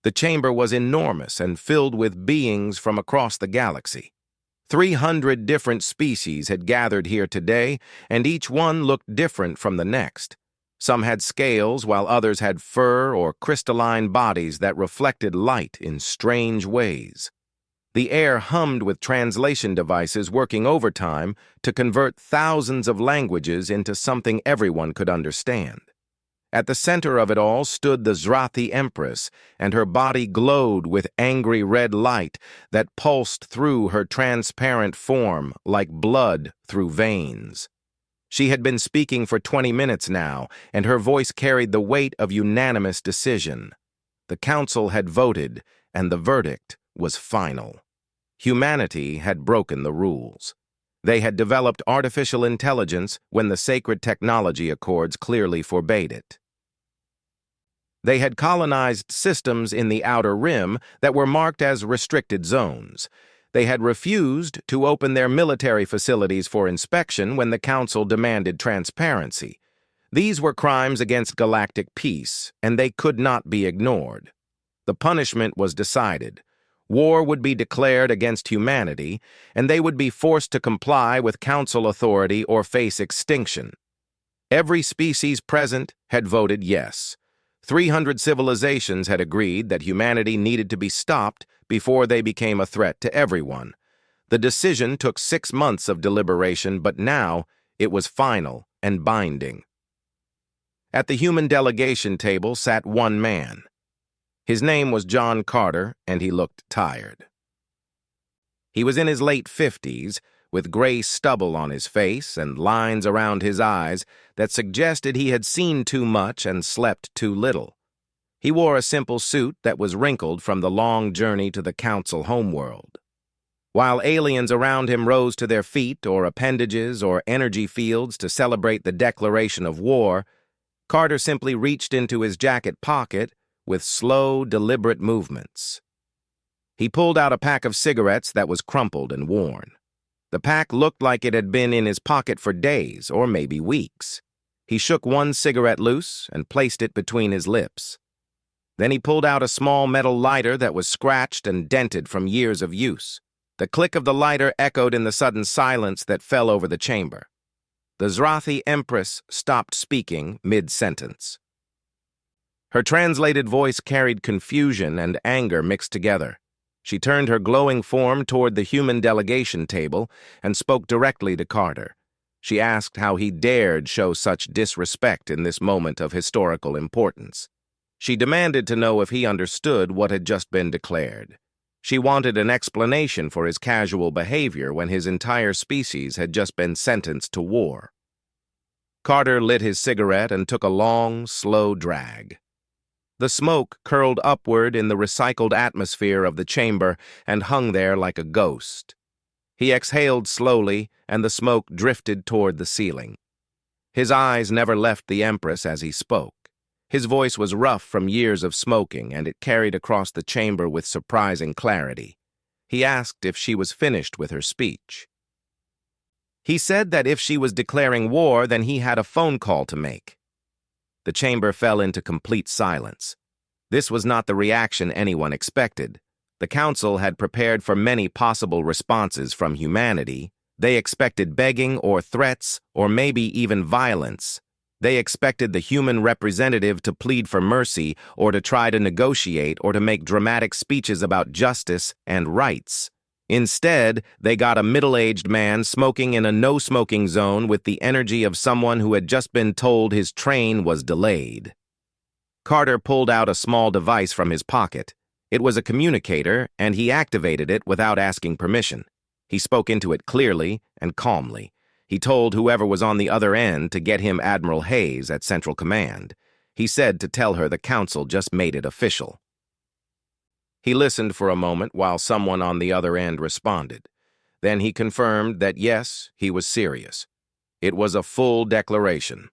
The chamber was enormous and filled with beings from across the galaxy. 300 different species had gathered here today, and each one looked different from the next. Some had scales, while others had fur or crystalline bodies that reflected light in strange ways. The air hummed with translation devices working overtime to convert thousands of languages into something everyone could understand. At the center of it all stood the Zrathi Empress, and her body glowed with angry red light that pulsed through her transparent form like blood through veins. She had been speaking for 20 minutes now, and her voice carried the weight of unanimous decision. The council had voted, and the verdict was final. Humanity had broken the rules. They had developed artificial intelligence when the sacred technology accords clearly forbade it. They had colonized systems in the Outer Rim that were marked as restricted zones. They had refused to open their military facilities for inspection when the Council demanded transparency. These were crimes against galactic peace, and they could not be ignored. The punishment was decided. War would be declared against humanity, and they would be forced to comply with Council authority or face extinction. Every species present had voted yes. 300 civilizations had agreed that humanity needed to be stopped before they became a threat to everyone. The decision took 6 months of deliberation, but now it was final and binding. At the human delegation table sat one man. His name was John Carter, and he looked tired. He was in his late 50s, with gray stubble on his face and lines around his eyes that suggested he had seen too much and slept too little. He wore a simple suit that was wrinkled from the long journey to the Council homeworld. While aliens around him rose to their feet or appendages or energy fields to celebrate the declaration of war, Carter simply reached into his jacket pocket with slow, deliberate movements. He pulled out a pack of cigarettes that was crumpled and worn. The pack looked like it had been in his pocket for days or maybe weeks. He shook one cigarette loose and placed it between his lips. Then he pulled out a small metal lighter that was scratched and dented from years of use. The click of the lighter echoed in the sudden silence that fell over the chamber. The Zrathi Empress stopped speaking mid-sentence. Her translated voice carried confusion and anger mixed together. She turned her glowing form toward the human delegation table and spoke directly to Carter. She asked how he dared show such disrespect in this moment of historical importance. She demanded to know if he understood what had just been declared. She wanted an explanation for his casual behavior when his entire species had just been sentenced to war. Carter lit his cigarette and took a long, slow drag. The smoke curled upward in the recycled atmosphere of the chamber and hung there like a ghost. He exhaled slowly, and the smoke drifted toward the ceiling. His eyes never left the Empress as he spoke. His voice was rough from years of smoking, and it carried across the chamber with surprising clarity. He asked if she was finished with her speech. He said that if she was declaring war, then he had a phone call to make. The chamber fell into complete silence. This was not the reaction anyone expected. The Council had prepared for many possible responses from humanity. They expected begging or threats or maybe even violence. They expected the human representative to plead for mercy or to try to negotiate or to make dramatic speeches about justice and rights. Instead, they got a middle-aged man smoking in a no-smoking zone with the energy of someone who had just been told his train was delayed. Carter pulled out a small device from his pocket. It was a communicator, and he activated it without asking permission. He spoke into it clearly and calmly. He told whoever was on the other end to get him Admiral Hayes at Central Command. He said to tell her the Council just made it official. He listened for a moment while someone on the other end responded. Then he confirmed that yes, he was serious. It was a full declaration.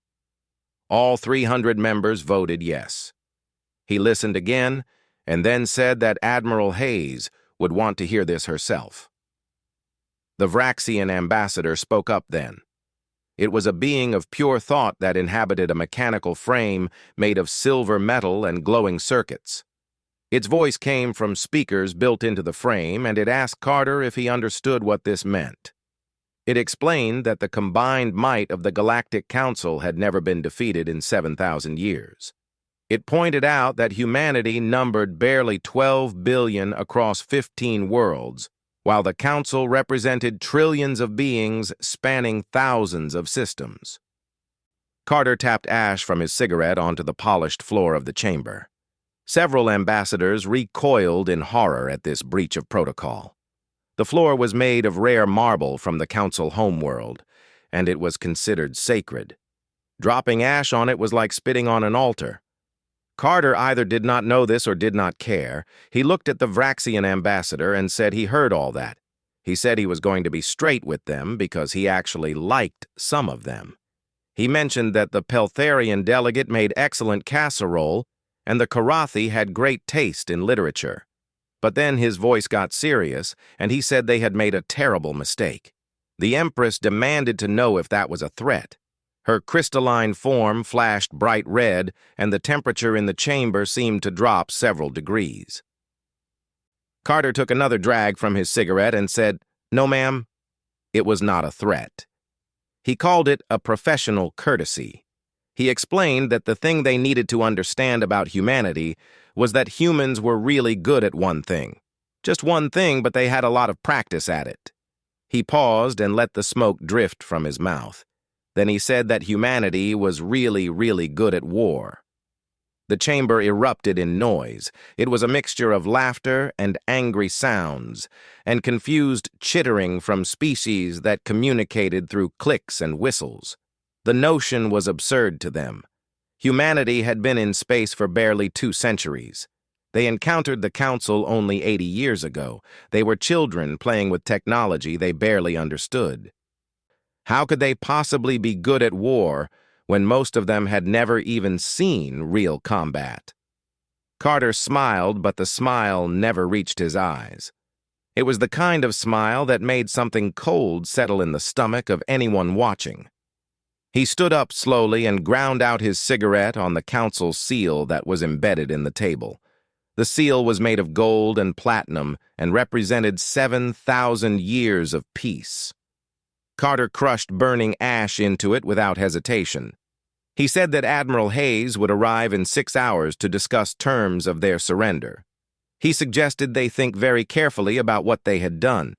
All 300 members voted yes. He listened again and then said that Admiral Hayes would want to hear this herself. The Vraxian ambassador spoke up then. It was a being of pure thought that inhabited a mechanical frame made of silver metal and glowing circuits. Its voice came from speakers built into the frame, and it asked Carter if he understood what this meant. It explained that the combined might of the Galactic Council had never been defeated in 7,000 years. It pointed out that humanity numbered barely 12 billion across 15 worlds, while the Council represented trillions of beings spanning thousands of systems. Carter tapped ash from his cigarette onto the polished floor of the chamber. Several ambassadors recoiled in horror at this breach of protocol. The floor was made of rare marble from the Council homeworld, and it was considered sacred. Dropping ash on it was like spitting on an altar. Carter either did not know this or did not care. He looked at the Vraxian ambassador and said he heard all that. He said he was going to be straight with them because he actually liked some of them. He mentioned that the Peltharian delegate made excellent casserole and the Karathi had great taste in literature. But then his voice got serious, and he said they had made a terrible mistake. The Empress demanded to know if that was a threat. Her crystalline form flashed bright red, and the temperature in the chamber seemed to drop several degrees. Carter took another drag from his cigarette and said, "No, ma'am, it was not a threat." He called it a professional courtesy. He explained that the thing they needed to understand about humanity was that humans were really good at one thing. Just one thing, but they had a lot of practice at it. He paused and let the smoke drift from his mouth. Then he said that humanity was really, really good at war. The chamber erupted in noise. It was a mixture of laughter and angry sounds, and confused chittering from species that communicated through clicks and whistles. The notion was absurd to them. Humanity had been in space for barely 2 centuries. They encountered the Council only 80 years ago. They were children playing with technology they barely understood. How could they possibly be good at war when most of them had never even seen real combat? Carter smiled, but the smile never reached his eyes. It was the kind of smile that made something cold settle in the stomach of anyone watching. He stood up slowly and ground out his cigarette on the Council seal that was embedded in the table. The seal was made of gold and platinum and represented 7,000 years of peace. Carter crushed burning ash into it without hesitation. He said that Admiral Hayes would arrive in 6 hours to discuss terms of their surrender. He suggested they think very carefully about what they had done.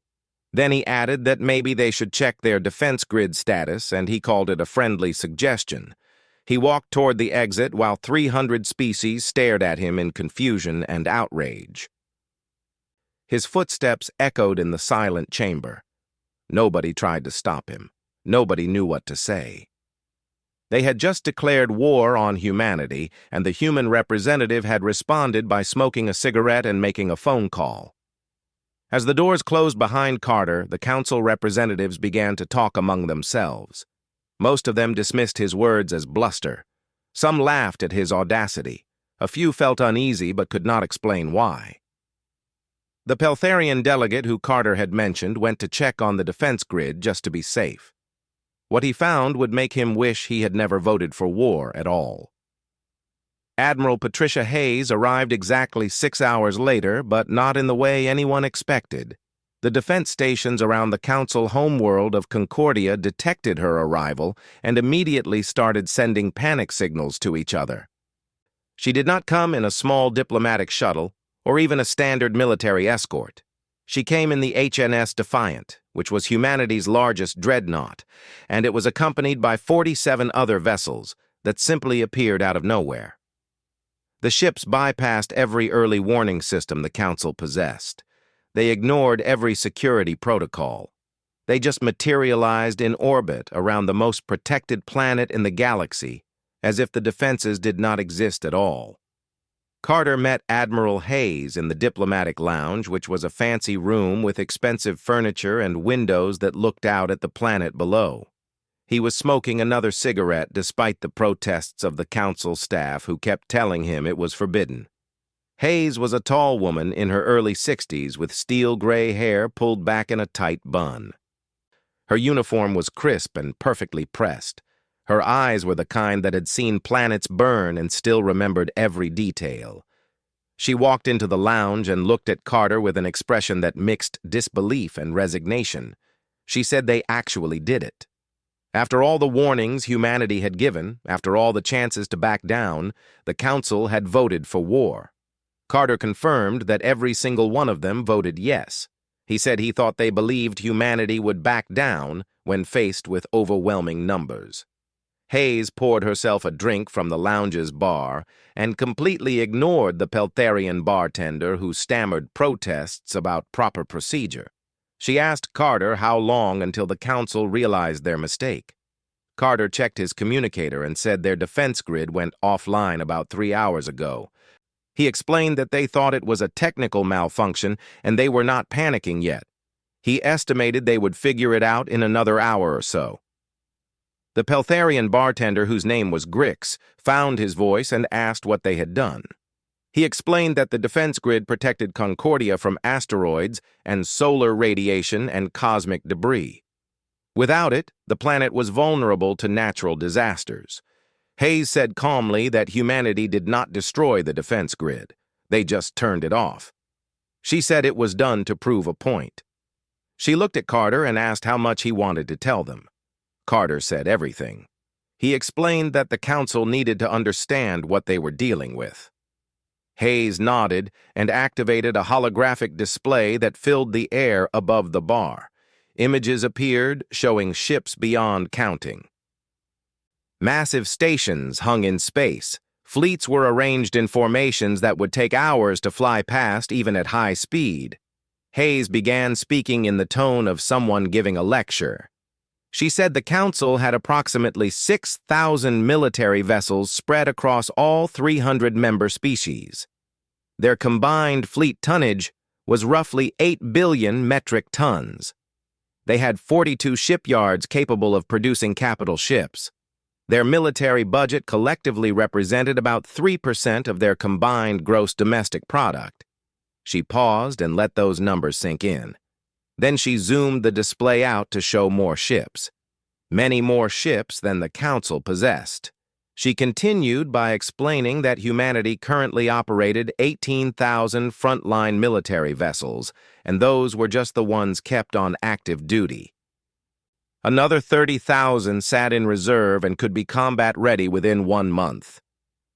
Then he added that maybe they should check their defense grid status, and he called it a friendly suggestion. He walked toward the exit while 300 species stared at him in confusion and outrage. His footsteps echoed in the silent chamber. Nobody tried to stop him. Nobody knew what to say. They had just declared war on humanity, and the human representative had responded by smoking a cigarette and making a phone call. As the doors closed behind Carter, the Council representatives began to talk among themselves. Most of them dismissed his words as bluster. Some laughed at his audacity. A few felt uneasy but could not explain why. The Peltharian delegate who Carter had mentioned went to check on the defense grid just to be safe. What he found would make him wish he had never voted for war at all. Admiral Patricia Hayes arrived exactly 6 hours later, but not in the way anyone expected. The defense stations around the Council homeworld of Concordia detected her arrival and immediately started sending panic signals to each other. She did not come in a small diplomatic shuttle or even a standard military escort. She came in the HNS Defiant, which was humanity's largest dreadnought, and it was accompanied by 47 other vessels that simply appeared out of nowhere. The ships bypassed every early warning system the Council possessed. They ignored every security protocol. They just materialized in orbit around the most protected planet in the galaxy, as if the defenses did not exist at all. Carter met Admiral Hayes in the diplomatic lounge, which was a fancy room with expensive furniture and windows that looked out at the planet below. He was smoking another cigarette despite the protests of the Council staff who kept telling him it was forbidden. Hayes was a tall woman in her early 60s with steel gray hair pulled back in a tight bun. Her uniform was crisp and perfectly pressed. Her eyes were the kind that had seen planets burn and still remembered every detail. She walked into the lounge and looked at Carter with an expression that mixed disbelief and resignation. She said they actually did it. After all the warnings humanity had given, after all the chances to back down, the Council had voted for war. Carter confirmed that every single one of them voted yes. He said he thought they believed humanity would back down when faced with overwhelming numbers. Hayes poured herself a drink from the lounge's bar and completely ignored the Peltharian bartender who stammered protests about proper procedure. She asked Carter how long until the Council realized their mistake. Carter checked his communicator and said their defense grid went offline about 3 hours ago. He explained that they thought it was a technical malfunction and they were not panicking yet. He estimated they would figure it out in another hour or so. The Peltharian bartender, whose name was Grix, found his voice and asked what they had done. He explained that the defense grid protected Concordia from asteroids and solar radiation and cosmic debris. Without it, the planet was vulnerable to natural disasters. Hayes said calmly that humanity did not destroy the defense grid. They just turned it off. She said it was done to prove a point. She looked at Carter and asked how much he wanted to tell them. Carter said everything. He explained that the Council needed to understand what they were dealing with. Hayes nodded and activated a holographic display that filled the air above the bar. Images appeared showing ships beyond counting. Massive stations hung in space. Fleets were arranged in formations that would take hours to fly past even at high speed. Hayes began speaking in the tone of someone giving a lecture. She said the Council had approximately 6,000 military vessels spread across all 300 member species. Their combined fleet tonnage was roughly 8 billion metric tons. They had 42 shipyards capable of producing capital ships. Their military budget collectively represented about 3% of their combined gross domestic product. She paused and let those numbers sink in. Then she zoomed the display out to show more ships. Many more ships than the Council possessed. She continued by explaining that humanity currently operated 18,000 frontline military vessels, and those were just the ones kept on active duty. Another 30,000 sat in reserve and could be combat-ready within 1 month.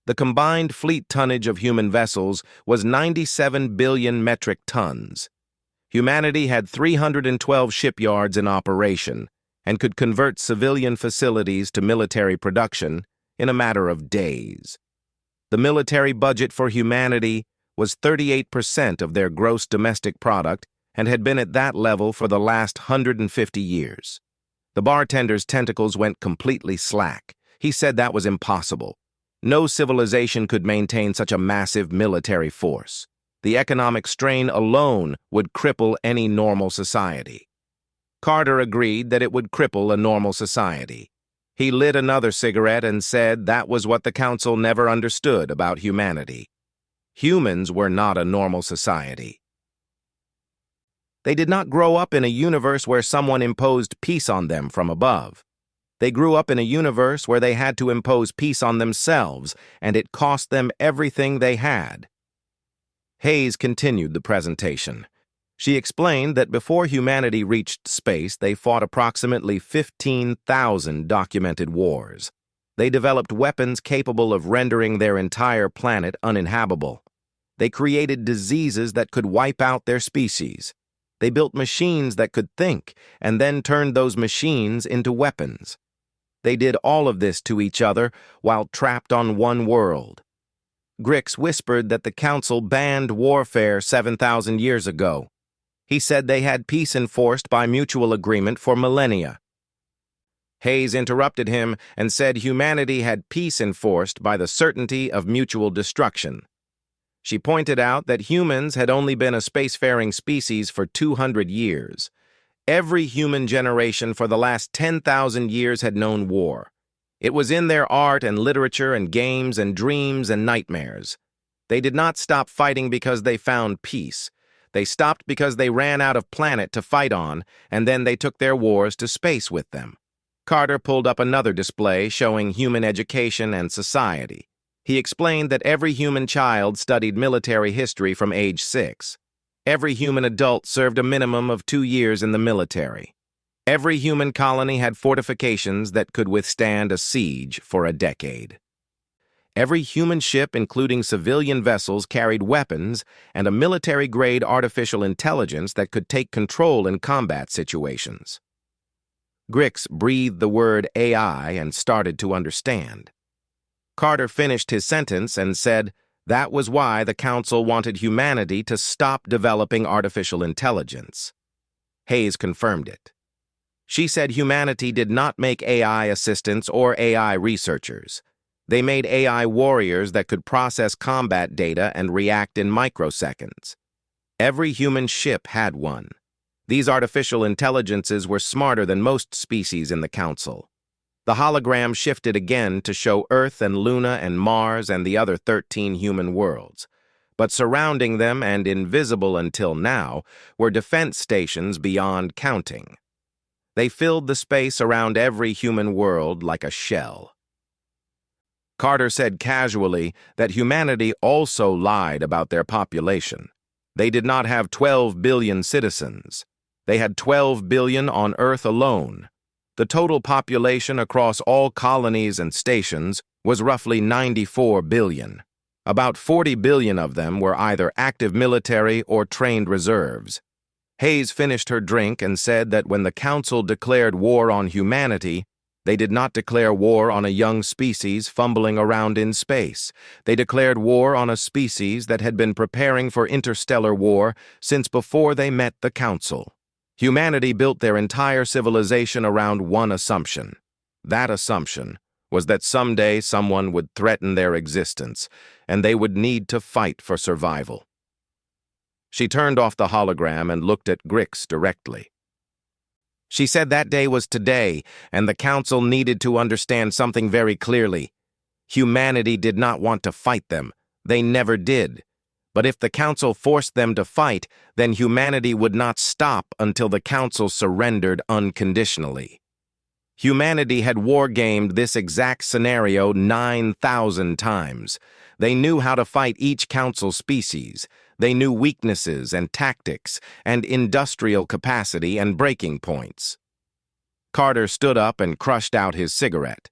The combined fleet tonnage of human vessels was 97 billion metric tons. Humanity had 312 shipyards in operation and could convert civilian facilities to military production in a matter of days. The military budget for humanity was 38% of their gross domestic product and had been at that level for the last 150 years. The bartender's tentacles went completely slack. He said that was impossible. No civilization could maintain such a massive military force. The economic strain alone would cripple any normal society. Carter agreed that it would cripple a normal society. He lit another cigarette and said that was what the Council never understood about humanity. Humans were not a normal society. They did not grow up in a universe where someone imposed peace on them from above. They grew up in a universe where they had to impose peace on themselves, and it cost them everything they had. Hayes continued the presentation. She explained that before humanity reached space, they fought approximately 15,000 documented wars. They developed weapons capable of rendering their entire planet uninhabitable. They created diseases that could wipe out their species. They built machines that could think, and then turned those machines into weapons. They did all of this to each other while trapped on one world. Grix whispered that the Council banned warfare 7,000 years ago. He said they had peace enforced by mutual agreement for millennia. Hayes interrupted him and said humanity had peace enforced by the certainty of mutual destruction. She pointed out that humans had only been a spacefaring species for 200 years. Every human generation for the last 10,000 years had known war. It was in their art and literature and games and dreams and nightmares. They did not stop fighting because they found peace. They stopped because they ran out of planet to fight on, and then they took their wars to space with them. Carter pulled up another display showing human education and society. He explained that every human child studied military history from age 6. Every human adult served a minimum of 2 years in the military. Every human colony had fortifications that could withstand a siege for a decade. Every human ship, including civilian vessels, carried weapons and a military-grade artificial intelligence that could take control in combat situations. Grix breathed the word AI and started to understand. Carter finished his sentence and said that was why the Council wanted humanity to stop developing artificial intelligence. Hayes confirmed it. She said humanity did not make AI assistants or AI researchers. They made AI warriors that could process combat data and react in microseconds. Every human ship had one. These artificial intelligences were smarter than most species in the Council. The hologram shifted again to show Earth and Luna and Mars and the other 13 human worlds. But surrounding them and invisible until now were defense stations beyond counting. They filled the space around every human world like a shell. Carter said casually that humanity also lied about their population. They did not have 12 billion citizens. They had 12 billion on Earth alone. The total population across all colonies and stations was roughly 94 billion. About 40 billion of them were either active military or trained reserves. Hayes finished her drink and said that when the Council declared war on humanity, they did not declare war on a young species fumbling around in space. They declared war on a species that had been preparing for interstellar war since before they met the Council. Humanity built their entire civilization around one assumption. That assumption was that someday someone would threaten their existence, and they would need to fight for survival. She turned off the hologram and looked at Grix directly. She said that day was today, and the Council needed to understand something very clearly. Humanity did not want to fight them. They never did. But if the Council forced them to fight, then humanity would not stop until the Council surrendered unconditionally. Humanity had wargamed this exact scenario 9,000 times. They knew how to fight each Council species. They knew weaknesses and tactics and industrial capacity and breaking points. Carter stood up and crushed out his cigarette.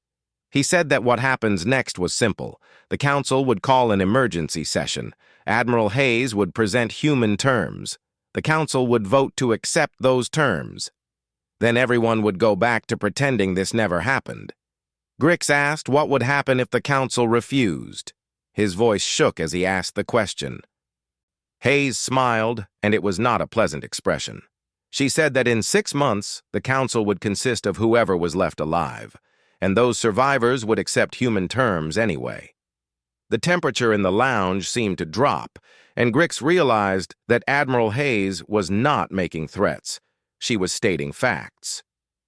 He said that what happens next was simple. The Council would call an emergency session. Admiral Hayes would present human terms. The Council would vote to accept those terms. Then everyone would go back to pretending this never happened. Grix asked what would happen if the Council refused. His voice shook as he asked the question. Hayes smiled, and it was not a pleasant expression. She said that in 6 months, the Council would consist of whoever was left alive, and those survivors would accept human terms anyway. The temperature in the lounge seemed to drop, and Grix realized that Admiral Hayes was not making threats. She was stating facts.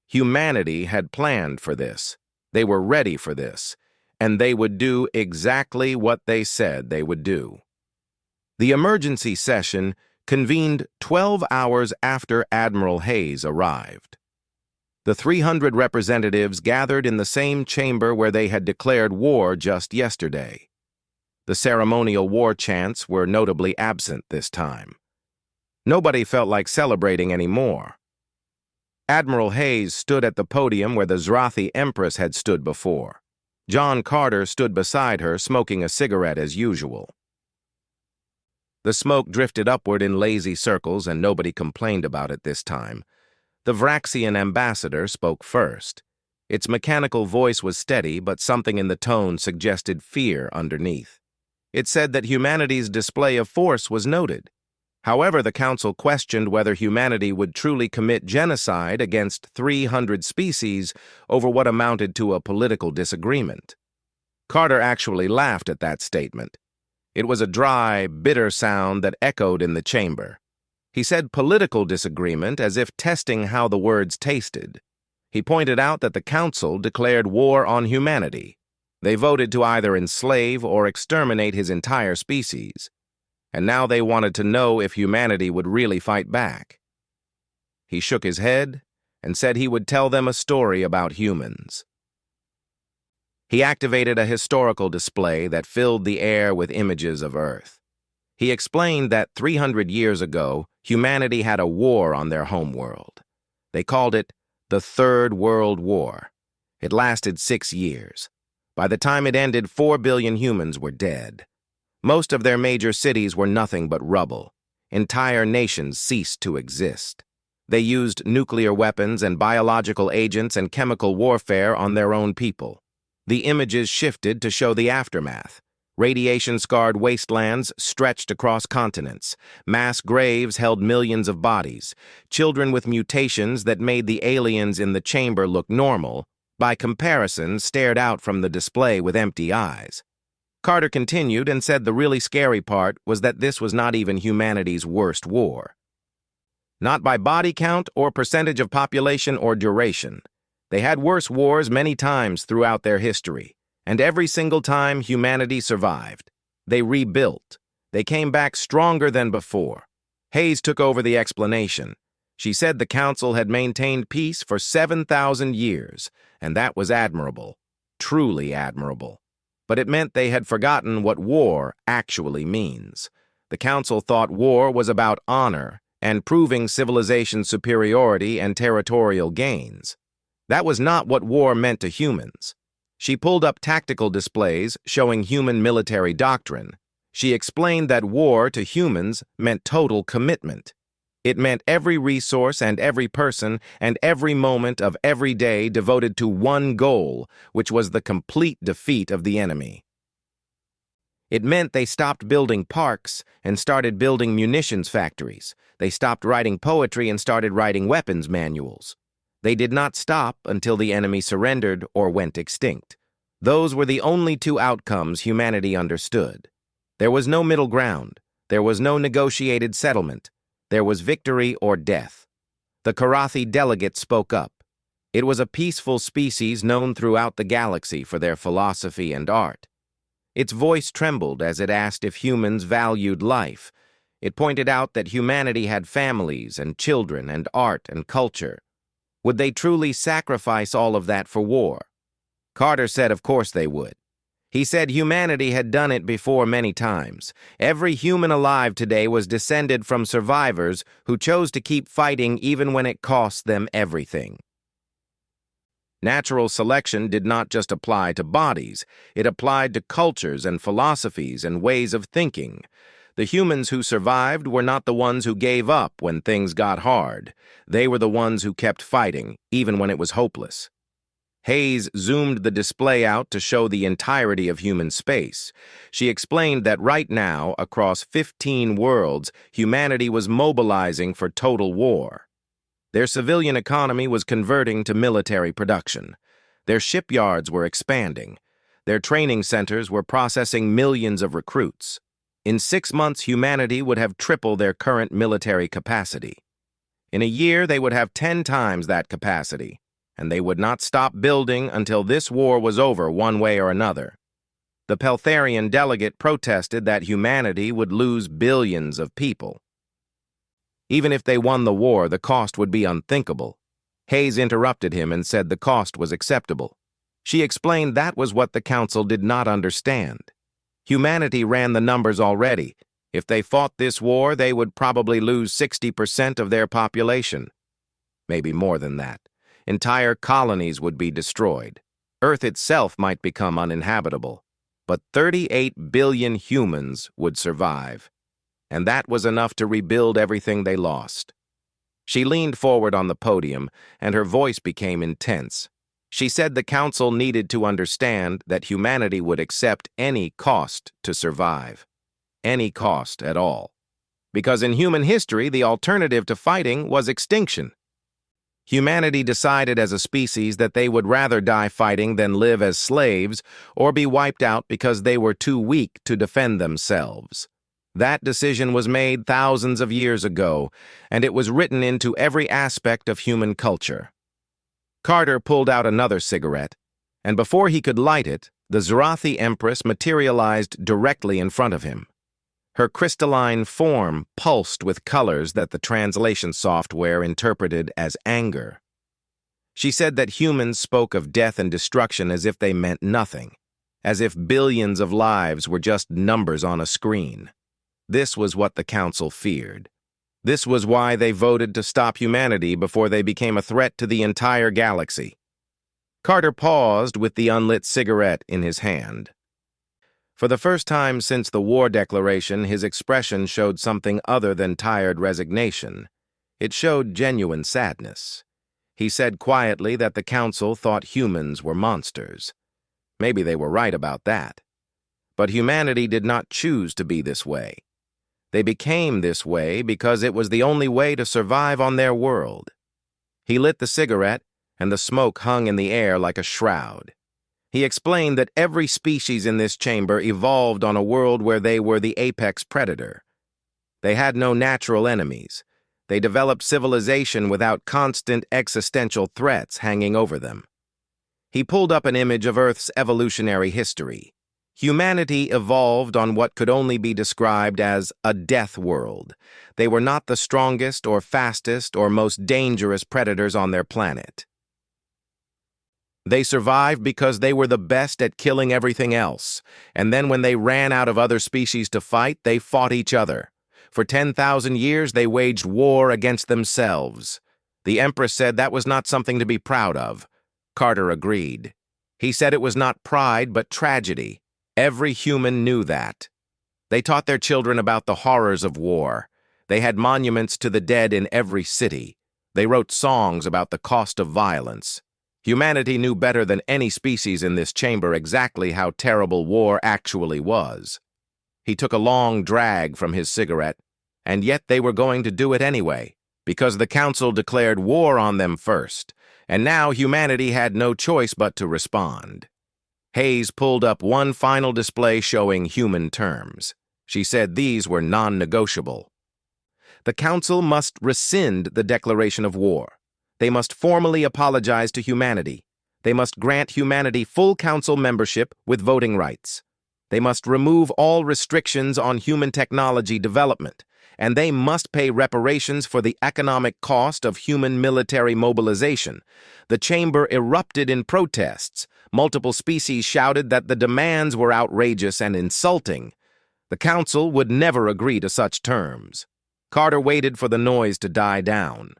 Humanity had planned for this. They were ready for this, and they would do exactly what they said they would do. The emergency session convened 12 hours after Admiral Hayes arrived. The 300 representatives gathered in the same chamber where they had declared war just yesterday. The ceremonial war chants were notably absent this time. Nobody felt like celebrating anymore. Admiral Hayes stood at the podium where the Zrathi Empress had stood before. John Carter stood beside her, smoking a cigarette as usual. The smoke drifted upward in lazy circles, and nobody complained about it this time. The Vraxian ambassador spoke first. Its mechanical voice was steady, but something in the tone suggested fear underneath. It said that humanity's display of force was noted. However, the Council questioned whether humanity would truly commit genocide against 300 species over what amounted to a political disagreement. Carter actually laughed at that statement. It was a dry, bitter sound that echoed in the chamber. He said political disagreement as if testing how the words tasted. He pointed out that the Council declared war on humanity. They voted to either enslave or exterminate his entire species. And now they wanted to know if humanity would really fight back. He shook his head and said he would tell them a story about humans. He activated a historical display that filled the air with images of Earth. He explained that 300 years ago, humanity had a war on their homeworld. They called it the Third World War. It lasted 6 years. By the time it ended, 4 billion humans were dead. Most of their major cities were nothing but rubble. Entire nations ceased to exist. They used nuclear weapons and biological agents and chemical warfare on their own people. The images shifted to show the aftermath. Radiation-scarred wastelands stretched across continents. Mass graves held millions of bodies. Children with mutations that made the aliens in the chamber look normal, by comparison, stared out from the display with empty eyes. Carter continued and said the really scary part was that this was not even humanity's worst war. Not by body count or percentage of population or duration. They had worse wars many times throughout their history. And every single time humanity survived. They rebuilt. They came back stronger than before. Hayes took over the explanation. She said the Council had maintained peace for 7,000 years, and that was admirable, truly admirable. But it meant they had forgotten what war actually means. The Council thought war was about honor and proving civilization's superiority and territorial gains. That was not what war meant to humans. She pulled up tactical displays showing human military doctrine. She explained that war to humans meant total commitment. It meant every resource and every person and every moment of every day devoted to one goal, which was the complete defeat of the enemy. It meant they stopped building parks and started building munitions factories. They stopped writing poetry and started writing weapons manuals. They did not stop until the enemy surrendered or went extinct. Those were the only two outcomes humanity understood. There was no middle ground. There was no negotiated settlement. There was victory or death. The Karathi delegate spoke up. It was a peaceful species known throughout the galaxy for their philosophy and art. Its voice trembled as it asked if humans valued life. It pointed out that humanity had families and children and art and culture. Would they truly sacrifice all of that for war? Carter said of course they would. He said humanity had done it before many times. Every human alive today was descended from survivors who chose to keep fighting even when it cost them everything. Natural selection did not just apply to bodies. It applied to cultures and philosophies and ways of thinking. The humans who survived were not the ones who gave up when things got hard. They were the ones who kept fighting, even when it was hopeless. Hayes zoomed the display out to show the entirety of human space. She explained that right now, across 15 worlds, humanity was mobilizing for total war. Their civilian economy was converting to military production. Their shipyards were expanding. Their training centers were processing millions of recruits. In 6 months, humanity would have tripled their current military capacity. In a year, they would have 10 times that capacity, and they would not stop building until this war was over one way or another. The Peltharian delegate protested that humanity would lose billions of people. Even if they won the war, the cost would be unthinkable. Hayes interrupted him and said the cost was acceptable. She explained that was what the Council did not understand. Humanity ran the numbers already. If they fought this war, they would probably lose 60% of their population. Maybe more than that. Entire colonies would be destroyed. Earth itself might become uninhabitable. But 38 billion humans would survive. And that was enough to rebuild everything they lost. She leaned forward on the podium, and her voice became intense. She said the Council needed to understand that humanity would accept any cost to survive. Any cost at all. Because in human history, the alternative to fighting was extinction. Humanity decided as a species that they would rather die fighting than live as slaves or be wiped out because they were too weak to defend themselves. That decision was made thousands of years ago, and it was written into every aspect of human culture. Carter pulled out another cigarette, and before he could light it, the Zarathi Empress materialized directly in front of him. Her crystalline form pulsed with colors that the translation software interpreted as anger. She said that humans spoke of death and destruction as if they meant nothing, as if billions of lives were just numbers on a screen. This was what the Council feared. This was why they voted to stop humanity before they became a threat to the entire galaxy. Carter paused with the unlit cigarette in his hand. For the first time since the war declaration, his expression showed something other than tired resignation. It showed genuine sadness. He said quietly that the Council thought humans were monsters. Maybe they were right about that. But humanity did not choose to be this way. They became this way because it was the only way to survive on their world. He lit the cigarette, and the smoke hung in the air like a shroud. He explained that every species in this chamber evolved on a world where they were the apex predator. They had no natural enemies. They developed civilization without constant existential threats hanging over them. He pulled up an image of Earth's evolutionary history. Humanity evolved on what could only be described as a death world. They were not the strongest or fastest or most dangerous predators on their planet. They survived because they were the best at killing everything else, and then when they ran out of other species to fight, they fought each other. For 10,000 years, they waged war against themselves. The Empress said that was not something to be proud of. Carter agreed. He said it was not pride, but tragedy. Every human knew that. They taught their children about the horrors of war. They had monuments to the dead in every city. They wrote songs about the cost of violence. Humanity knew better than any species in this chamber exactly how terrible war actually was. He took a long drag from his cigarette, and yet they were going to do it anyway, because the Council declared war on them first, and now humanity had no choice but to respond. Hayes pulled up one final display showing human terms. She said these were non-negotiable. The Council must rescind the declaration of war. They must formally apologize to humanity. They must grant humanity full Council membership with voting rights. They must remove all restrictions on human technology development, and they must pay reparations for the economic cost of human military mobilization. The chamber erupted in protests. Multiple species shouted that the demands were outrageous and insulting. The Council would never agree to such terms. Carter waited for the noise to die down.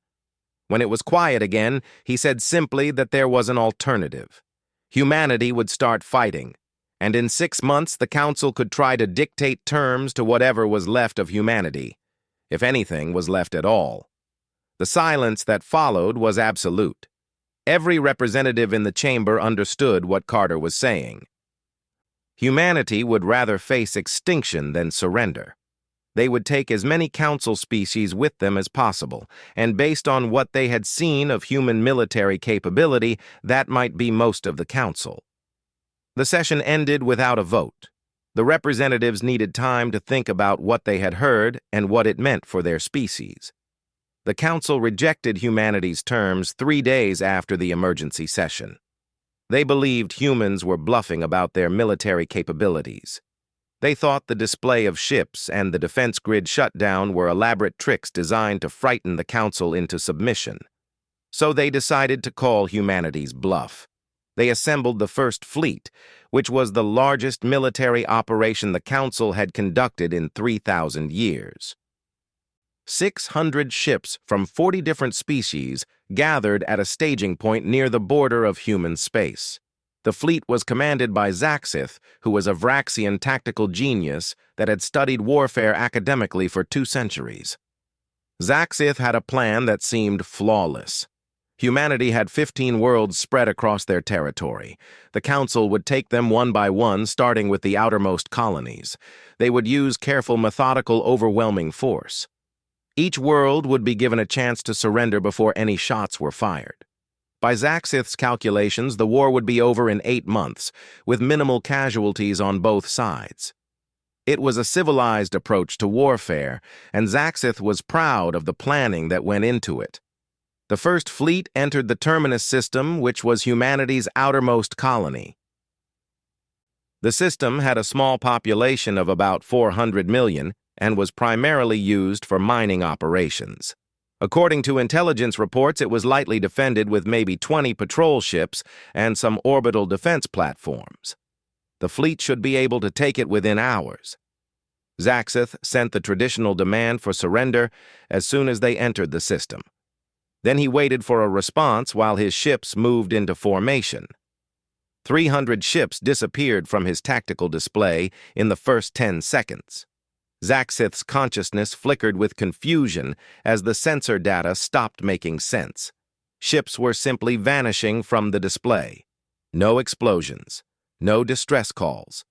When it was quiet again, he said simply that there was an alternative. Humanity would start fighting, and in 6 months the Council could try to dictate terms to whatever was left of humanity, if anything was left at all. The silence that followed was absolute. Every representative in the chamber understood what Carter was saying. Humanity would rather face extinction than surrender. They would take as many Council species with them as possible, and based on what they had seen of human military capability, that might be most of the Council. The session ended without a vote. The representatives needed time to think about what they had heard and what it meant for their species. The Council rejected humanity's terms 3 days after the emergency session. They believed humans were bluffing about their military capabilities. They thought the display of ships and the defense grid shutdown were elaborate tricks designed to frighten the Council into submission. So they decided to call humanity's bluff. They assembled the First Fleet, which was the largest military operation the Council had conducted in 3,000 years. 600 ships from 40 different species gathered at a staging point near the border of human space. The fleet was commanded by Zaxith, who was a Vraxian tactical genius that had studied warfare academically for 2 centuries. Zaxith had a plan that seemed flawless. Humanity had 15 worlds spread across their territory. The Council would take them one by one, starting with the outermost colonies. They would use careful, methodical, overwhelming force. Each world would be given a chance to surrender before any shots were fired. By Zaxith's calculations, the war would be over in 8 months, with minimal casualties on both sides. It was a civilized approach to warfare, and Zaxith was proud of the planning that went into it. The First Fleet entered the Terminus system, which was humanity's outermost colony. The system had a small population of about 400 million and was primarily used for mining operations. According to intelligence reports, it was lightly defended with maybe 20 patrol ships and some orbital defense platforms. The fleet should be able to take it within hours. Zaxith sent the traditional demand for surrender as soon as they entered the system. Then he waited for a response while his ships moved into formation. 300 ships disappeared from his tactical display in the first 10 seconds. Zaxith's consciousness flickered with confusion as the sensor data stopped making sense. Ships were simply vanishing from the display. No explosions, no distress calls,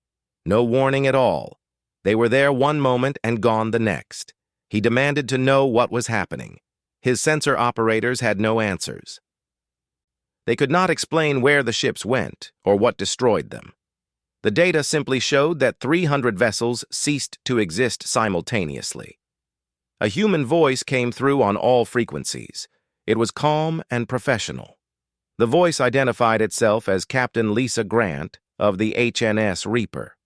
no warning at all. They were there one moment and gone the next. He demanded to know what was happening. His sensor operators had no answers. They could not explain where the ships went or what destroyed them. The data simply showed that 300 vessels ceased to exist simultaneously. A human voice came through on all frequencies. It was calm and professional. The voice identified itself as Captain Lisa Grant of the HNS Reaper.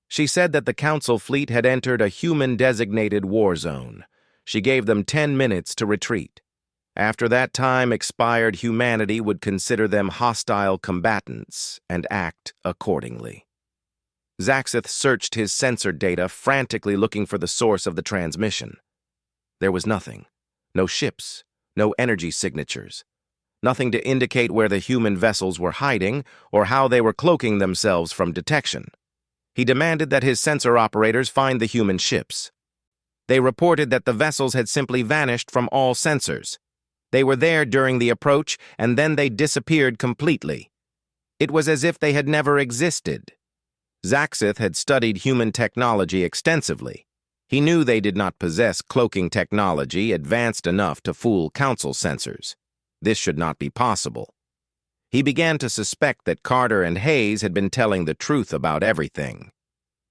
She said that the Council fleet had entered a human-designated war zone. She gave them 10 minutes to retreat. After that time expired, humanity would consider them hostile combatants and act accordingly. Zaxith searched his sensor data, frantically looking for the source of the transmission. There was nothing. No ships, no energy signatures. Nothing to indicate where the human vessels were hiding or how they were cloaking themselves from detection. He demanded that his sensor operators find the human ships. They reported that the vessels had simply vanished from all sensors. They were there during the approach, and then they disappeared completely. It was as if they had never existed. Zaxith had studied human technology extensively. He knew they did not possess cloaking technology advanced enough to fool Council sensors. This should not be possible. He began to suspect that Carter and Hayes had been telling the truth about everything.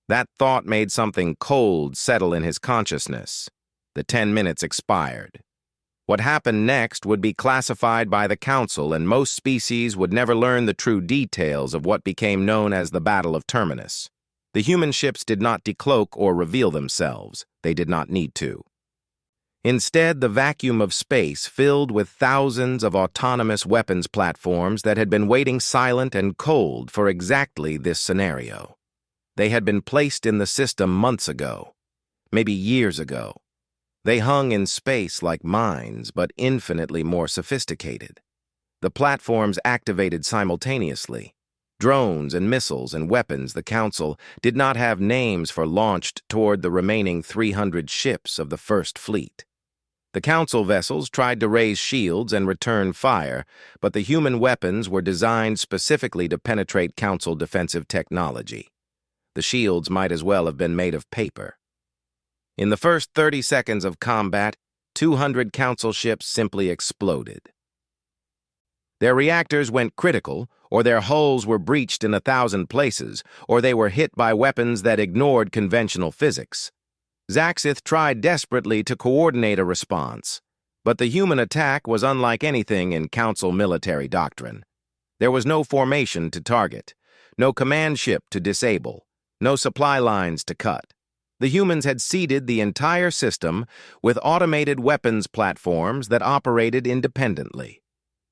That thought made something cold settle in his consciousness. The 10 minutes expired. What happened next would be classified by the Council, and most species would never learn the true details of what became known as the Battle of Terminus. The human ships did not decloak or reveal themselves. They did not need to. Instead, the vacuum of space filled with thousands of autonomous weapons platforms that had been waiting silent and cold for exactly this scenario. They had been placed in the system months ago, maybe years ago. They hung in space like mines, but infinitely more sophisticated. The platforms activated simultaneously. Drones and missiles and weapons the Council did not have names for launched toward the remaining 300 ships of the First Fleet. The Council vessels tried to raise shields and return fire, but the human weapons were designed specifically to penetrate Council defensive technology. The shields might as well have been made of paper. In the first 30 seconds of combat, 200 Council ships simply exploded. Their reactors went critical, or their hulls were breached in 1,000 places, or they were hit by weapons that ignored conventional physics. Zaxith tried desperately to coordinate a response, but the human attack was unlike anything in Council military doctrine. There was no formation to target, no command ship to disable, no supply lines to cut. The humans had seeded the entire system with automated weapons platforms that operated independently.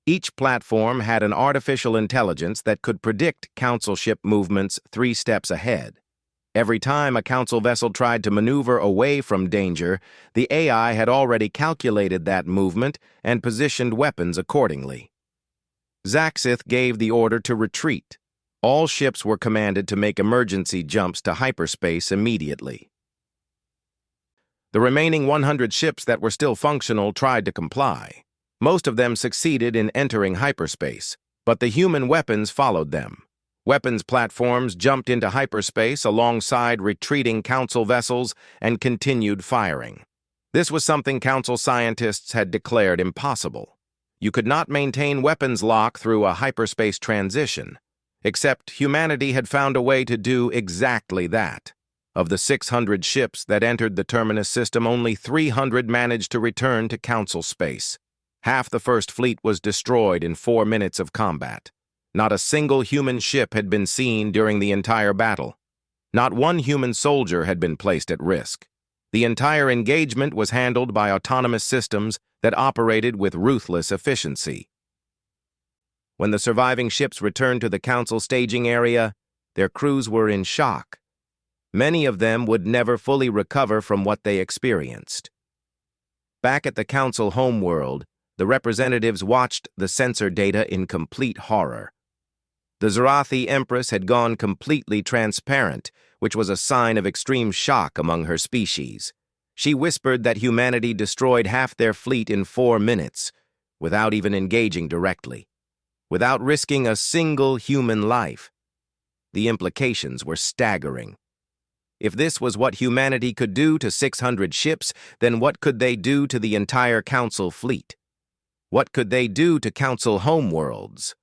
Each platform had an artificial intelligence that could predict Council ship movements 3 steps ahead. Every time a Council vessel tried to maneuver away from danger, the AI had already calculated that movement and positioned weapons accordingly. Zaxith gave the order to retreat. All ships were commanded to make emergency jumps to hyperspace immediately. The remaining 100 ships that were still functional tried to comply. Most of them succeeded in entering hyperspace, but the human weapons followed them. Weapons platforms jumped into hyperspace alongside retreating Council vessels and continued firing. This was something Council scientists had declared impossible. You could not maintain weapons lock through a hyperspace transition, except humanity had found a way to do exactly that. Of the 600 ships that entered the Terminus system, only 300 managed to return to Council space. Half the First Fleet was destroyed in 4 minutes of combat. Not a single human ship had been seen during the entire battle. Not one human soldier had been placed at risk. The entire engagement was handled by autonomous systems that operated with ruthless efficiency. When the surviving ships returned to the Council staging area, their crews were in shock. Many of them would never fully recover from what they experienced. Back at the Council homeworld, the representatives watched the sensor data in complete horror. The Zarathi Empress had gone completely transparent, which was a sign of extreme shock among her species. She whispered that humanity destroyed half their fleet in 4 minutes, without even engaging directly, without risking a single human life. The implications were staggering. If this was what humanity could do to 600 ships, then what could they do to the entire Council fleet? What could they do to Council homeworlds?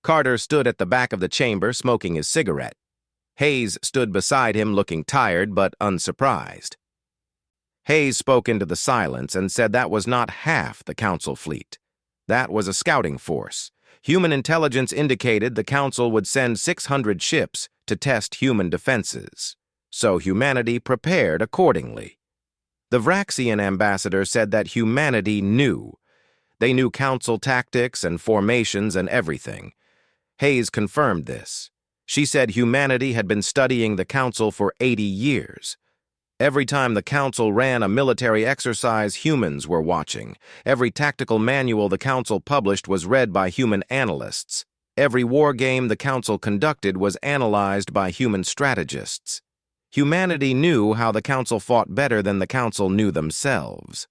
Carter stood at the back of the chamber smoking his cigarette. Hayes stood beside him looking tired but unsurprised. Hayes spoke into the silence and said that was not half the Council fleet. That was a scouting force. Human intelligence indicated the Council would send 600 ships to test human defenses. So humanity prepared accordingly. The Vraxian ambassador said that humanity knew. They knew Council tactics and formations and everything. Hayes confirmed this. She said humanity had been studying the Council for 80 years. Every time the Council ran a military exercise, humans were watching. Every tactical manual the Council published was read by human analysts. Every war game the Council conducted was analyzed by human strategists. Humanity knew how the Council fought better than the Council knew themselves.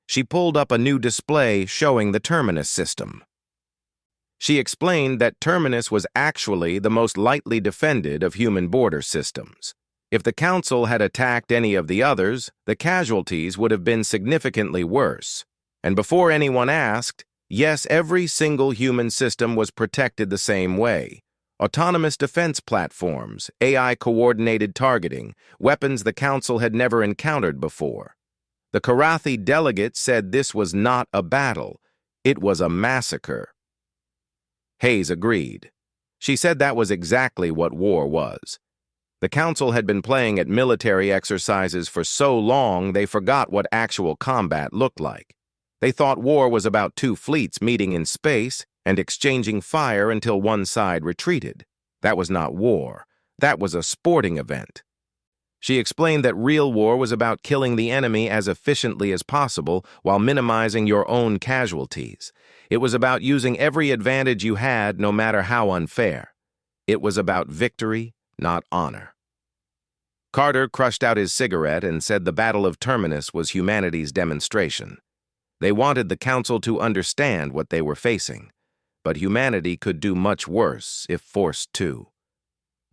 She pulled up a new display showing the Terminus system. She explained that Terminus was actually the most lightly defended of human border systems. If the Council had attacked any of the others, the casualties would have been significantly worse. And before anyone asked, yes, every single human system was protected the same way. Autonomous defense platforms, AI-coordinated targeting, weapons the Council had never encountered before. The Karathi delegate said this was not a battle, it was a massacre. Hayes agreed. She said that was exactly what war was. The Council had been playing at military exercises for so long they forgot what actual combat looked like. They thought war was about 2 fleets meeting in space and exchanging fire until one side retreated. That was not war. That was a sporting event. She explained that real war was about killing the enemy as efficiently as possible while minimizing your own casualties. It was about using every advantage you had, no matter how unfair. It was about victory, not honor. Carter crushed out his cigarette and said the Battle of Terminus was humanity's demonstration. They wanted the Council to understand what they were facing, but humanity could do much worse if forced to.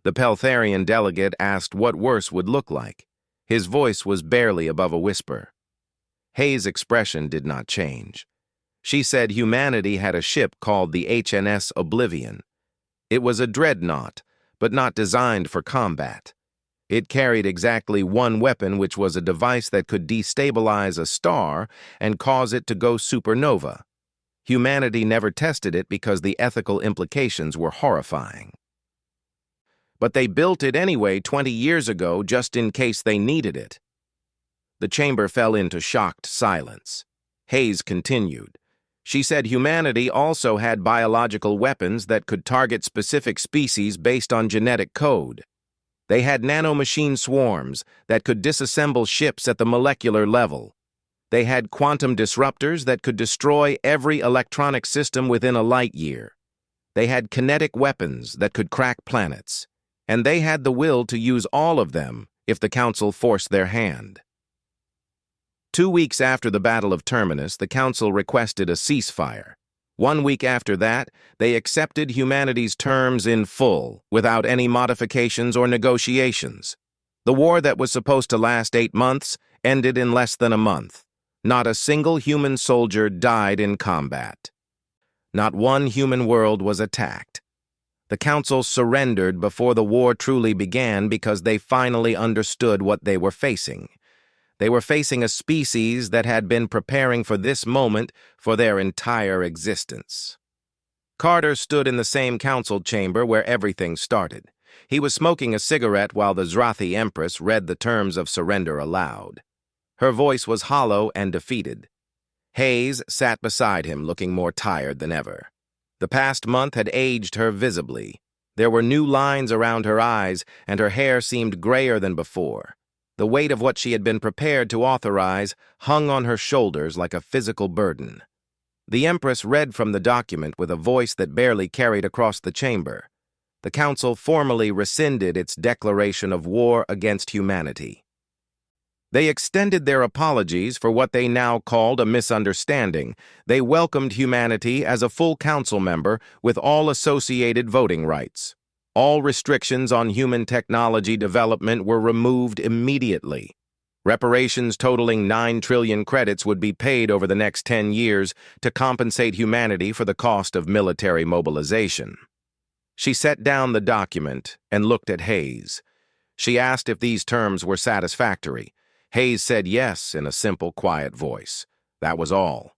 The Peltharian delegate asked what worse would look like. His voice was barely above a whisper. Hayes' expression did not change. She said humanity had a ship called the HNS Oblivion. It was a dreadnought, but not designed for combat. It carried exactly one weapon, which was a device that could destabilize a star and cause it to go supernova. Humanity never tested it because the ethical implications were horrifying. But they built it anyway 20 years ago just in case they needed it. The chamber fell into shocked silence. Hayes continued. She said humanity also had biological weapons that could target specific species based on genetic code. They had nanomachine swarms that could disassemble ships at the molecular level. They had quantum disruptors that could destroy every electronic system within a light year. They had kinetic weapons that could crack planets. And they had the will to use all of them if the Council forced their hand. 2 weeks after the Battle of Terminus, the Council requested a ceasefire. 1 week after that, they accepted humanity's terms in full, without any modifications or negotiations. The war that was supposed to last 8 months ended in less than a month. Not a single human soldier died in combat. Not one human world was attacked. The Council surrendered before the war truly began because they finally understood what they were facing. They were facing a species that had been preparing for this moment for their entire existence. Carter stood in the same council chamber where everything started. He was smoking a cigarette while the Zrathi Empress read the terms of surrender aloud. Her voice was hollow and defeated. Hayes sat beside him, looking more tired than ever. The past month had aged her visibly. There were new lines around her eyes, and her hair seemed grayer than before. The weight of what she had been prepared to authorize hung on her shoulders like a physical burden. The Empress read from the document with a voice that barely carried across the chamber. The Council formally rescinded its declaration of war against humanity. They extended their apologies for what they now called a misunderstanding. They welcomed humanity as a full council member with all associated voting rights. All restrictions on human technology development were removed immediately. Reparations totaling 9 trillion credits would be paid over the next 10 years to compensate humanity for the cost of military mobilization. She set down the document and looked at Hayes. She asked if these terms were satisfactory. Hayes said yes in a simple, quiet voice. That was all.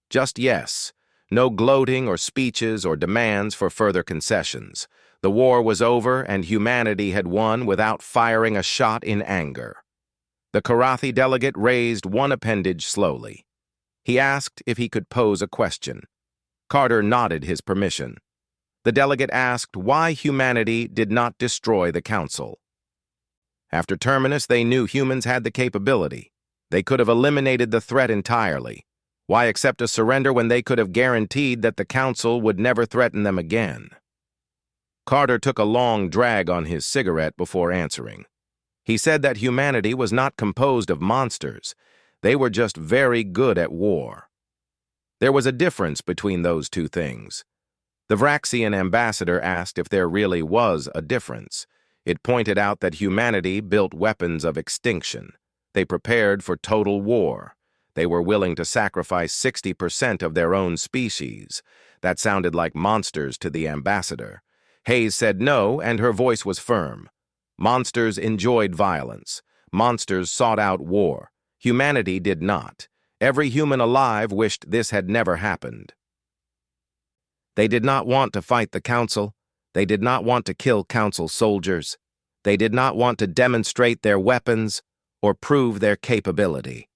Just yes. No gloating or speeches or demands for further concessions. The war was over and humanity had won without firing a shot in anger. The Karathi delegate raised one appendage slowly. He asked if he could pose a question. Carter nodded his permission. The delegate asked why humanity did not destroy the council. After Terminus, they knew humans had the capability. They could have eliminated the threat entirely. Why accept a surrender when they could have guaranteed that the council would never threaten them again? Carter took a long drag on his cigarette before answering. He said that humanity was not composed of monsters. They were just very good at war. There was a difference between those two things. The Vraxian ambassador asked if there really was a difference. It pointed out that humanity built weapons of extinction. They prepared for total war. They were willing to sacrifice 60% of their own species. That sounded like monsters to the ambassador. Hayes said no, and her voice was firm. Monsters enjoyed violence. Monsters sought out war. Humanity did not. Every human alive wished this had never happened. They did not want to fight the council. They did not want to kill council soldiers. They did not want to demonstrate their weapons or prove their capability.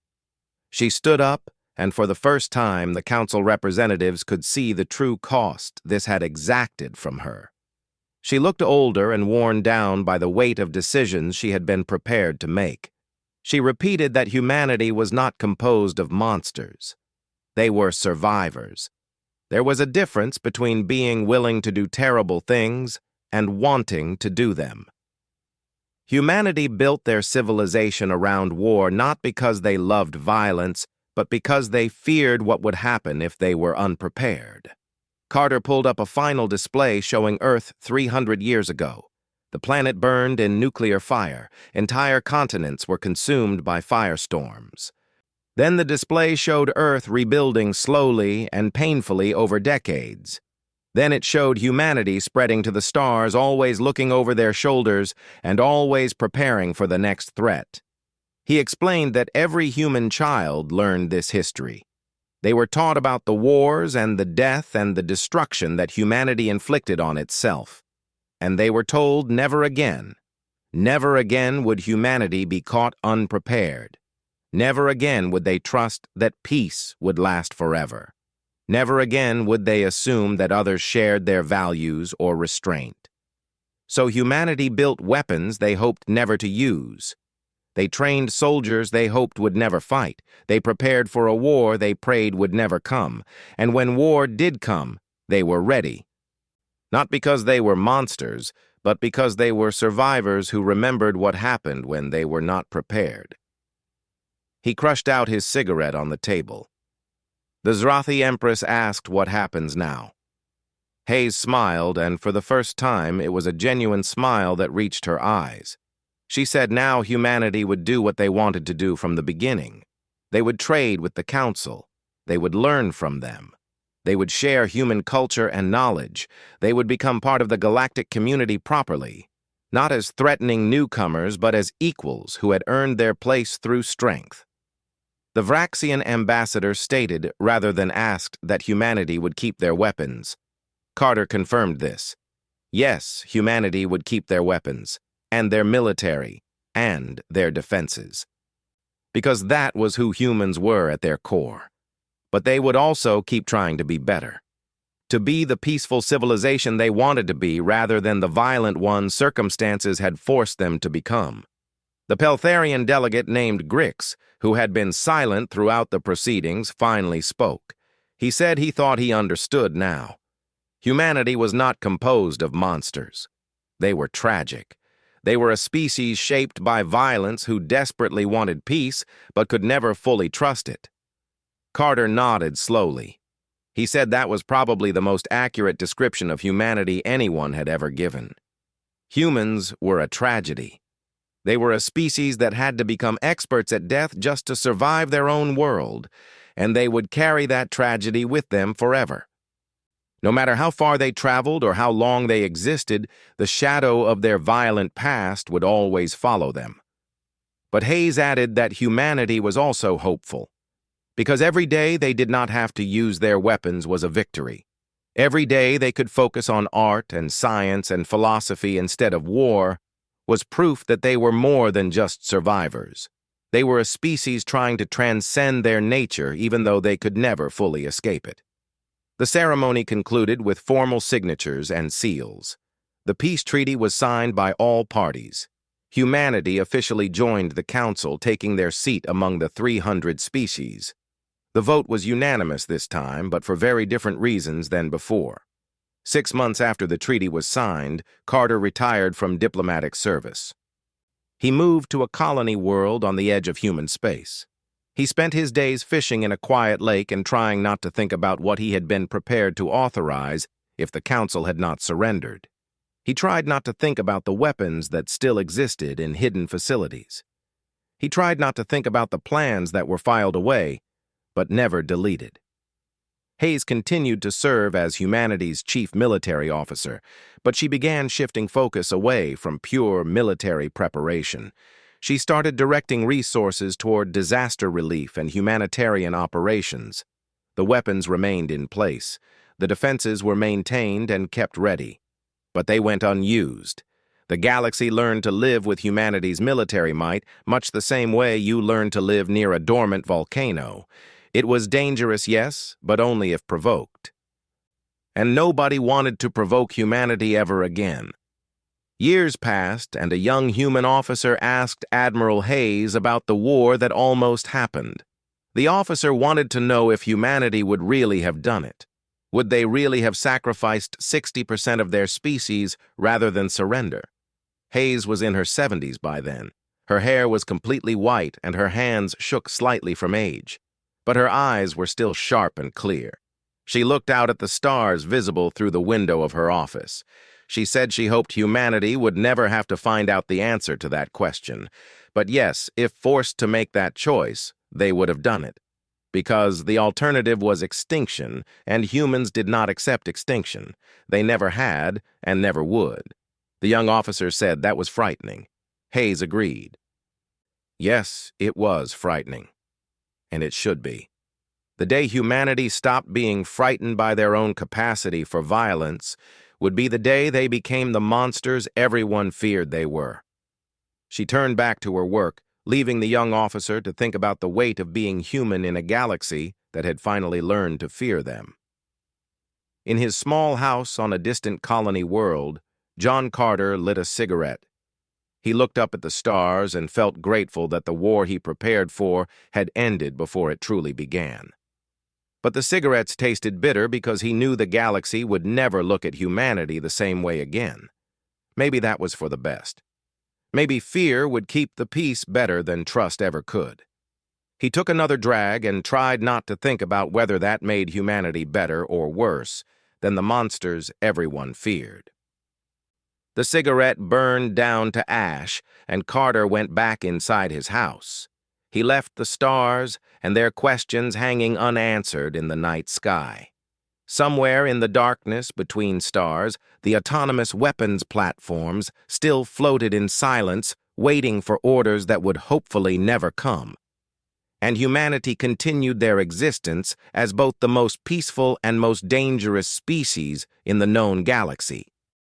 She stood up, and for the first time the council representatives could see the true cost this had exacted from her. She looked older and worn down by the weight of decisions she had been prepared to make. She repeated that humanity was not composed of monsters. They were survivors. There was a difference between being willing to do terrible things and wanting to do them. Humanity built their civilization around war not because they loved violence, but because they feared what would happen if they were unprepared. Carter pulled up a final display showing Earth 300 years ago. The planet burned in nuclear fire. Entire continents were consumed by firestorms. Then the display showed Earth rebuilding slowly and painfully over decades. Then it showed humanity spreading to the stars, always looking over their shoulders and always preparing for the next threat. He explained that every human child learned this history. They were taught about the wars and the death and the destruction that humanity inflicted on itself. And they were told never again would humanity be caught unprepared. Never again would they trust that peace would last forever. Never again would they assume that others shared their values or restraint. So humanity built weapons they hoped never to use. They trained soldiers they hoped would never fight. They prepared for a war they prayed would never come. And when war did come, they were ready. Not because they were monsters, but because they were survivors who remembered what happened when they were not prepared. He crushed out his cigarette on the table. The Zrathi Empress asked what happens now. Hayes smiled, and for the first time it was a genuine smile that reached her eyes. She said now humanity would do what they wanted to do from the beginning. They would trade with the Council. They would learn from them. They would share human culture and knowledge. They would become part of the galactic community properly, not as threatening newcomers, but as equals who had earned their place through strength. The Vraxian ambassador stated, rather than asked, that humanity would keep their weapons. Carter confirmed this. Yes, humanity would keep their weapons, and their military, and their defenses. because that was who humans were at their core. But they would also keep trying to be better. To be the peaceful civilization they wanted to be rather than the violent one circumstances had forced them to become. The Peltharian delegate named Grix, who had been silent throughout the proceedings, finally spoke. He said he thought he understood now. Humanity was not composed of monsters. They were tragic. They were a species shaped by violence who desperately wanted peace but could never fully trust it. Carter nodded slowly. He said that was probably the most accurate description of humanity anyone had ever given. Humans were a tragedy. They were a species that had to become experts at death just to survive their own world, and they would carry that tragedy with them forever. No matter how far they traveled or how long they existed, the shadow of their violent past would always follow them. But Hayes added that humanity was also hopeful, because every day they did not have to use their weapons was a victory. Every day they could focus on art and science and philosophy instead of war was proof that they were more than just survivors. They were a species trying to transcend their nature even though they could never fully escape it. The ceremony concluded with formal signatures and seals. The peace treaty was signed by all parties. Humanity officially joined the council, taking their seat among the 300 species. The vote was unanimous this time, but for very different reasons than before. 6 months after the treaty was signed, Carter retired from diplomatic service. He moved to a colony world on the edge of human space. He spent his days fishing in a quiet lake and trying not to think about what he had been prepared to authorize if the council had not surrendered. He tried not to think about the weapons that still existed in hidden facilities. He tried not to think about the plans that were filed away, but never deleted. Hayes continued to serve as humanity's chief military officer, but she began shifting focus away from pure military preparation. She started directing resources toward disaster relief and humanitarian operations. The weapons remained in place. The defenses were maintained and kept ready. But they went unused. The galaxy learned to live with humanity's military might, much the same way you learn to live near a dormant volcano. It was dangerous, yes, but only if provoked. And nobody wanted to provoke humanity ever again. Years passed, and a young human officer asked Admiral Hayes about the war that almost happened. The officer wanted to know if humanity would really have done it. Would they really have sacrificed 60% of their species rather than surrender? Hayes was in her 70s by then. Her hair was completely white, and her hands shook slightly from age. But her eyes were still sharp and clear. She looked out at the stars visible through the window of her office. She said she hoped humanity would never have to find out the answer to that question. But yes, if forced to make that choice, they would have done it. Because the alternative was extinction, and humans did not accept extinction. They never had, and never would. The young officer said that was frightening. Hayes agreed. Yes, it was frightening. And it should be. The day humanity stopped being frightened by their own capacity for violence would be the day they became the monsters everyone feared they were. She turned back to her work, leaving the young officer to think about the weight of being human in a galaxy that had finally learned to fear them. In his small house on a distant colony world, John Carter lit a cigarette. He looked up at the stars and felt grateful that the war he prepared for had ended before it truly began. But the cigarettes tasted bitter because he knew the galaxy would never look at humanity the same way again. Maybe that was for the best. Maybe fear would keep the peace better than trust ever could. He took another drag and tried not to think about whether that made humanity better or worse than the monsters everyone feared. The cigarette burned down to ash, and Carter went back inside his house. He left the stars and their questions hanging unanswered in the night sky. Somewhere in the darkness between stars, the autonomous weapons platforms still floated in silence, waiting for orders that would hopefully never come. And humanity continued their existence as both the most peaceful and most dangerous species in the known galaxy.